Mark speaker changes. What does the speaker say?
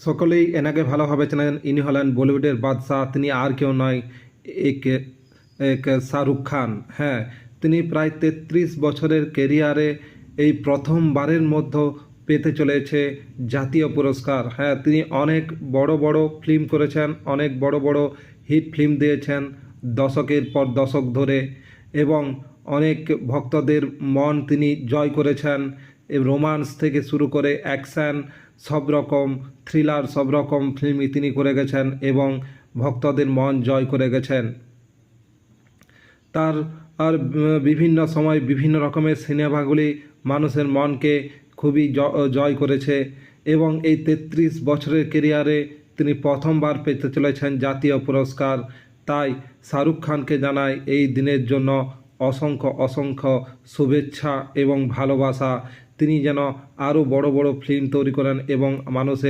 Speaker 1: সকলেই এনাকে ভালোভাবে চেনেন। ইনি হলেন বলিউডের বাদশাহ। তিনি আর কেউ নয়, এক এক শাহরুখ খান। হ্যাঁ, তিনি প্রায় 33 বছরের কেরিয়ারে এই প্রথমবারের মধ্যে পেতে চলেছে জাতীয় পুরস্কার। হ্যাঁ, তিনি অনেক বড় বড় ফিল্ম করেছেন, অনেক বড় বড় হিট ফিল্ম দিয়েছেন দশকের পর দশক ধরে, এবং অনেক ভক্তদের মন তিনি জয় করেছেন। রোমান্স থেকে শুরু করে অ্যাকশান, সব রকম থ্রিলার, সব রকম ফিল্মই তিনি করে গেছেন এবং ভক্তদের মন জয় করে গেছেন। তার বিভিন্ন সময় বিভিন্ন রকমের সিনেমাগুলি মানুষের মনকে খুবই জয় করেছে, এবং এই 33 বছরের কেরিয়ারে তিনি প্রথমবার পেতে চলেছেন জাতীয় পুরস্কার। তাই শাহরুখ খানকে জানাই এই দিনের জন্য অসংখ্য অসংখ্য শুভেচ্ছা এবং ভালোবাসা। তিনি যেন আরও বড় বড় ফিল্ম তৈরি করেন এবং মানুষের